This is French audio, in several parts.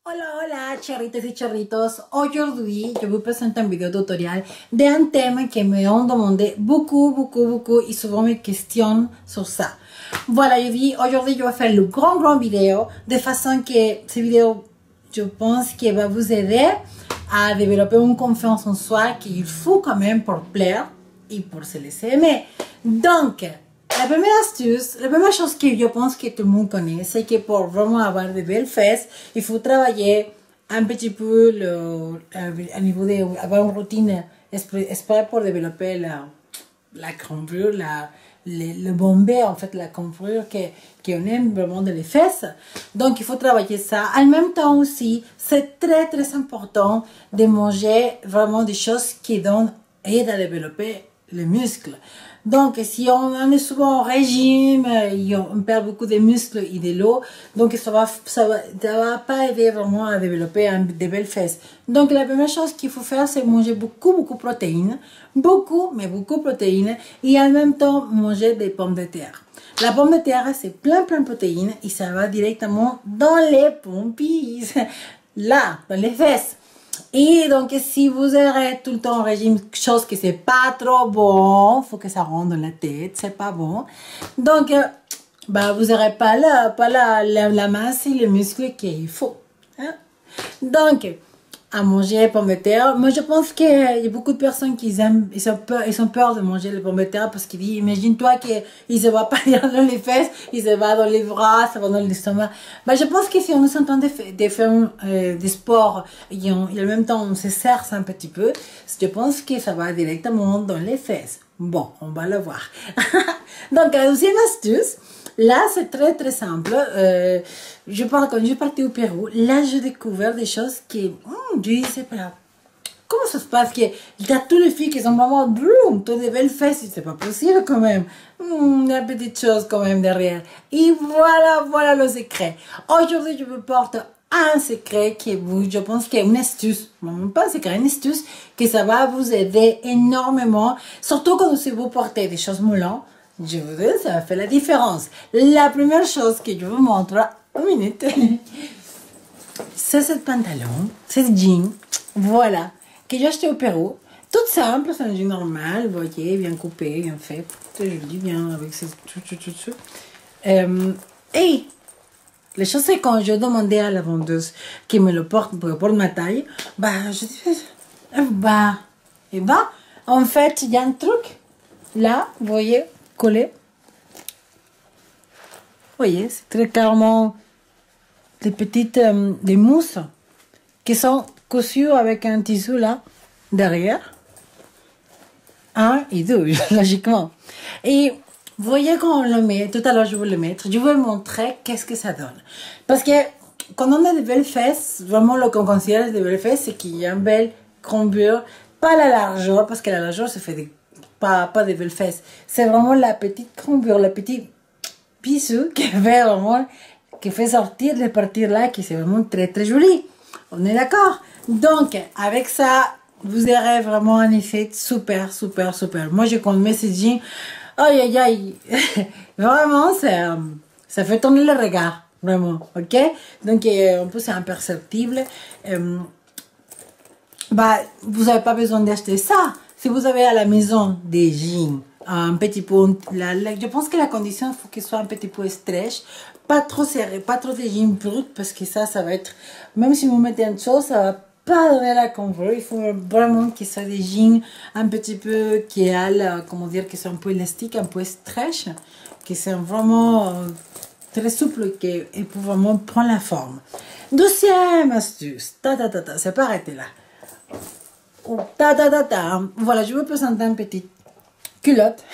Hola, hola, charritos y charritos. Aujourd'hui, je vous présente un vidéo tutoriel d'un thème que me ont demandé beaucoup et souvent me questionnent sur ça. Voilà, je dis, aujourd'hui, je vais faire le grand vidéo de façon que cette vidéo, je pense qu'elle va vous aider à développer une confiance en soi qu'il faut quand même pour plaire et pour se laisser aimer. Donc, la première astuce, la première chose que je pense que tout le monde connaît, c'est que pour vraiment avoir de belles fesses, il faut travailler un petit peu à niveau d'avoir une routine exprès pour développer la cambrure, le bombé, en fait, la cambrure qu'on aime vraiment dans les fesses. Donc, il faut travailler ça. En même temps aussi, c'est très important de manger vraiment des choses qui aident à développer les muscles. Donc, si on est souvent en régime, on perd beaucoup de muscles et de l'eau, donc ça va pas aider vraiment à développer de belles fesses. Donc, la première chose qu'il faut faire, c'est manger beaucoup de protéines, beaucoup de protéines, et en même temps manger des pommes de terre. La pomme de terre, c'est plein de protéines, et ça va directement dans les pompis, là, dans les fesses. Et donc, si vous êtes tout le temps en régime, chose que c'est pas trop bon, faut que ça rentre dans la tête, c'est pas bon. Donc, bah, vous n'aurez pas la masse et les muscles qu'il faut. Hein? Donc, à manger pommes de terre. Moi, je pense qu'il y a beaucoup de personnes qui aiment, ils ont peur de manger les pommes de terre parce qu'ils disent, imagine-toi qu'ils se va pas dans les fesses, ils se va dans les bras, ça va dans l'estomac. Bah, je pense que si on est en train de faire des sports et en même temps on se serre un petit peu, je pense que ça va directement dans les fesses. Bon, on va le voir. Donc, la deuxième astuce, là, c'est très simple. Quand je suis partie au Pérou, là, j'ai découvert des choses qui, je disais, comment ça se passe qu'il y a toutes les filles qui sont vraiment bloom, toutes des belles fesses, c'est pas possible quand même. Il y a des petites choses quand même derrière. Et voilà le secret. Aujourd'hui, je vous porte un secret je pense qu'il y a une astuce, non pas un secret, une astuce, que ça va vous aider énormément, surtout quand vous portez des choses moulantes. Je vous dis, ça va faire la différence. La première chose que je vous montre, une minute, c'est ce pantalon, ce jean, voilà, que j'ai acheté au Pérou. Tout simple, c'est un jean normal, vous voyez, bien coupé, bien fait, très joli, bien avec ce tout. Et les choses, c'est quand je demandais à la vendeuse qui me le porte pour ma taille, bah, je dis, en fait, il y a un truc, là, vous voyez, collé. Vous voyez, c'est très clairement des petites des mousses qui sont cousues avec un tissu là, derrière. Un et deux, logiquement. Et vous voyez quand on le met, tout à l'heure je vais le mettre, je vais vous montrer qu'est-ce que ça donne. Parce que quand on a de belles fesses, vraiment ce qu'on considère des belles fesses, c'est qu'il y a une belle courbure, pas la largeur, parce que la largeur ça fait pas des belles fesses. C'est vraiment la petite courbure, la petite pisou qui fait vraiment, qui fait sortir les parties là, qui c'est vraiment très joli. On est d'accord? Donc, avec ça, vous aurez vraiment un effet super. Moi, je quand mets ces jeans, aïe. Vraiment, ça fait tourner le regard. Vraiment, ok? Donc, en plus, c'est imperceptible. Bah, vous n'avez pas besoin d'acheter ça. Si vous avez à la maison des jeans, un petit peu, je pense que la condition, il faut qu'il soit un petit peu stretch, pas trop serré, pas trop de jeans bruts, parce que ça va être, même si vous mettez une chose, ça va pas donner la qu'on veut. Il faut vraiment qu'il soit des jeans un petit peu, qui a, comment dire, qui sont un peu élastiques, un peu stretch, qui sont vraiment très souples, et pour vraiment prendre la forme. Deuxième astuce, c'est pas arrêté là. Voilà, je vous présente une petite culotte,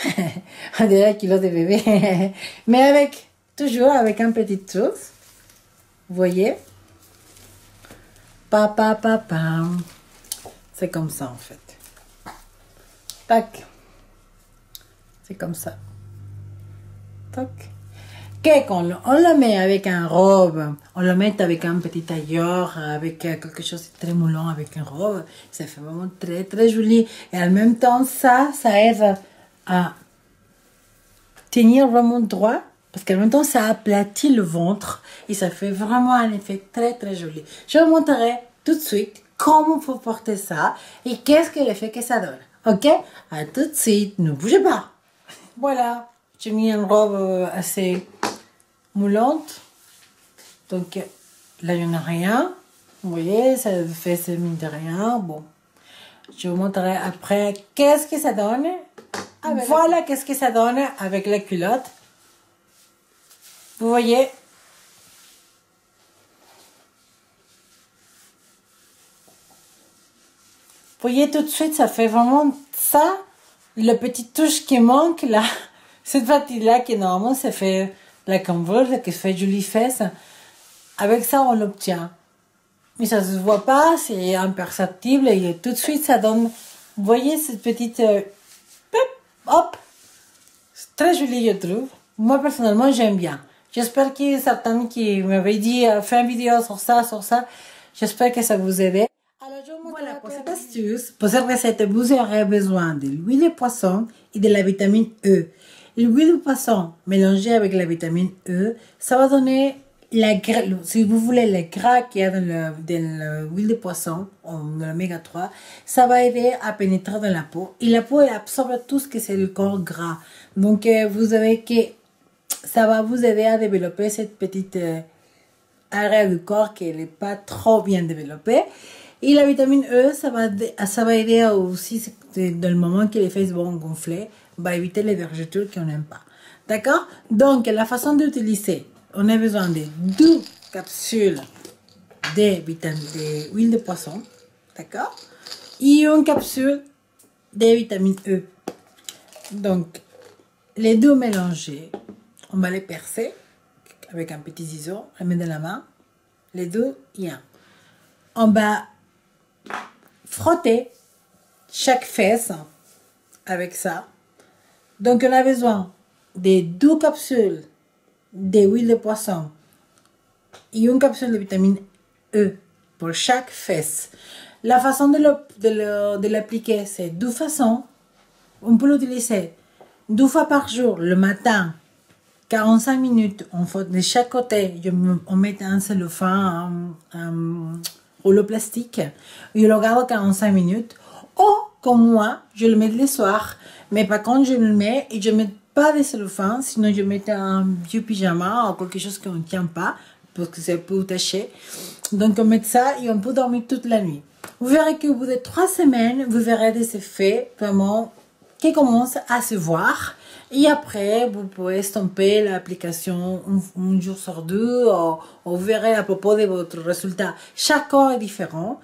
on dirait culotte de bébé, mais toujours avec un petit chose, vous voyez, c'est comme ça en fait, tac, c'est comme ça, tac. Quand on le met avec un robe, on le met avec un petit tailleur, avec quelque chose de très moulant, avec une robe, ça fait vraiment très joli. Et en même temps, ça aide à tenir vraiment droit Parce qu'en même temps, ça aplatit le ventre et ça fait vraiment un effet très très joli. Je vous montrerai tout de suite comment faut porter ça et qu'est-ce que l'effet que ça donne. Ok? À tout de suite, ne bougez pas. Voilà, j'ai mis une robe assez moulante. Donc là, il n'y en a rien. Vous voyez, ça fait ce mine de rien. Bon, je vous montrerai après qu'est-ce que ça donne. Voilà qu'est-ce que ça donne avec la culotte. Vous voyez? Vous voyez tout de suite, ça fait vraiment ça. Le petit touche qui manque là. Cette partie-là qui normalement ça fait la cambrure, qui fait jolie fesse. Avec ça, on l'obtient. Mais ça se voit pas, c'est imperceptible et tout de suite ça donne, vous voyez cette petite, hop, c'est très joli je trouve. Moi personnellement j'aime bien. J'espère que certains qui m'avaient dit fais une vidéo sur ça, j'espère que ça vous aide. Alors je vous montre voilà, pour cette astuce, pour cette recette vous aurez besoin de l'huile de poisson et de la vitamine E. L'huile de poisson mélangée avec la vitamine E, ça va donner si vous voulez le gras qu'il y a dans l'huile de poisson, dans l'oméga 3, ça va aider à pénétrer dans la peau. Et la peau elle absorbe tout ce que c'est le corps gras. Donc, vous avez que ça va vous aider à développer cette petite area du corps qui n'est pas trop bien développée. Et la vitamine E, ça va aider aussi, dans le moment que les fesses vont gonfler, va éviter les vergetures qu'on n'aime pas. D'accord? Donc, la façon d'utiliser, on a besoin de 2 capsules d'huile de poisson, d'accord? Et une capsule de vitamine E. Donc, les deux mélangés, on va les percer avec un petit ciseau, on les met dans la main, les deux et un. On va frotter chaque fesse avec ça. Donc, on a besoin de 2 capsules d'huile de poisson et une capsule de vitamine E pour chaque fesse. La façon de l'appliquer, c'est 2 façons. On peut l'utiliser 2 fois par jour, le matin, 45 minutes, on fait de chaque côté. On met un cellophane, un rouleau plastique, et je le garde 45 minutes. Ou, comme moi, je le mets le soir. Mais par contre, je le mets et je mets pas de cellophane, sinon je mets un vieux pyjama ou quelque chose qu'on ne tient pas, parce que c'est un peu taché. Donc on met ça et on peut dormir toute la nuit. Vous verrez qu'au bout de 3 semaines, vous verrez des effets vraiment qui commencent à se voir. Et après, vous pouvez estomper l'application un jour sur 2, ou vous verrez à propos de votre résultat. Chaque corps est différent.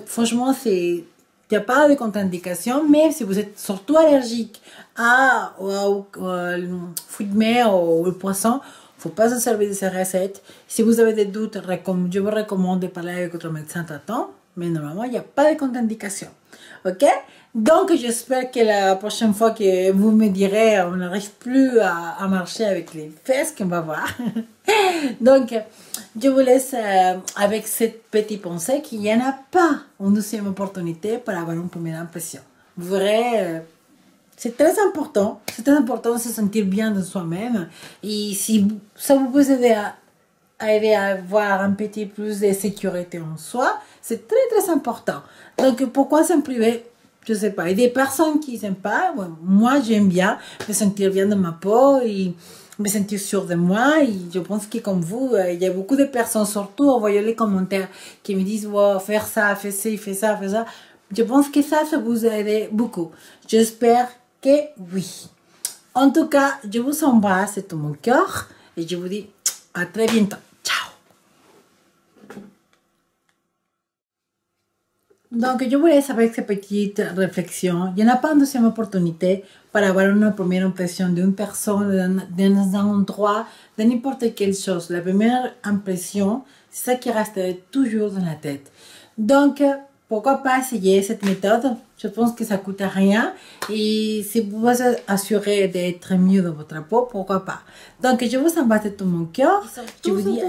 Franchement, il n'y a pas de contre-indication, mais si vous êtes surtout allergique aux fruits de mer ou au poisson, il ne faut pas se servir de ces recettes. Si vous avez des doutes, je vous recommande de parler avec votre médecin traitant, mais normalement, il n'y a pas de contre-indication. Ok? Donc, j'espère que la prochaine fois que vous me direz, on n'arrive plus à marcher avec les fesses, qu'on va voir. Donc, je vous laisse avec cette petite pensée qu'il n'y en a pas une deuxième opportunité pour avoir une première impression. Vous verrez, c'est très important de se sentir bien de soi-même. Et si ça vous peut aider à avoir un petit plus de sécurité en soi, c'est très très important. Donc, pourquoi s'en priver? Je sais pas. Il y a des personnes qui n'aiment pas. Moi, j'aime bien me sentir bien dans ma peau et me sentir sûre de moi. Et je pense que comme vous, il y a beaucoup de personnes, surtout en voyant les commentaires, qui me disent wow, faire ça, fais ça, fais ça, fais ça. Je pense que ça vous aide beaucoup. J'espère que oui. En tout cas, je vous embrasse de tout mon cœur et je vous dis à très bientôt. Donc, je vous laisse avec cette petite réflexion. Il n'y en a pas une deuxième opportunité pour avoir une première impression d'une personne, d'un endroit, de n'importe quelle chose. La première impression, c'est ça qui resterait toujours dans la tête. Donc, pourquoi pas essayer cette méthode? Je pense que ça ne coûte rien. Et si vous vous assurez d'être mieux dans votre peau, pourquoi pas? Donc, je vous embrasse de tout mon cœur. Je vous dis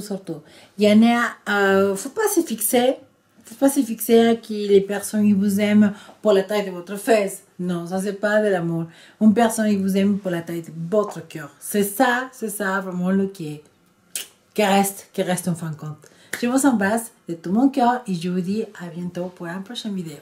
surtout. Il y en a, faut pas se fixer. faut pas se fixer à qui les personnes qui vous aiment pour la taille de votre fesse. Non, ça c'est pas de l'amour. Une personne qui vous aime pour la taille de votre cœur. C'est ça vraiment le qui reste en fin de compte. Je vous embrasse de tout mon cœur et je vous dis à bientôt pour une prochaine vidéo.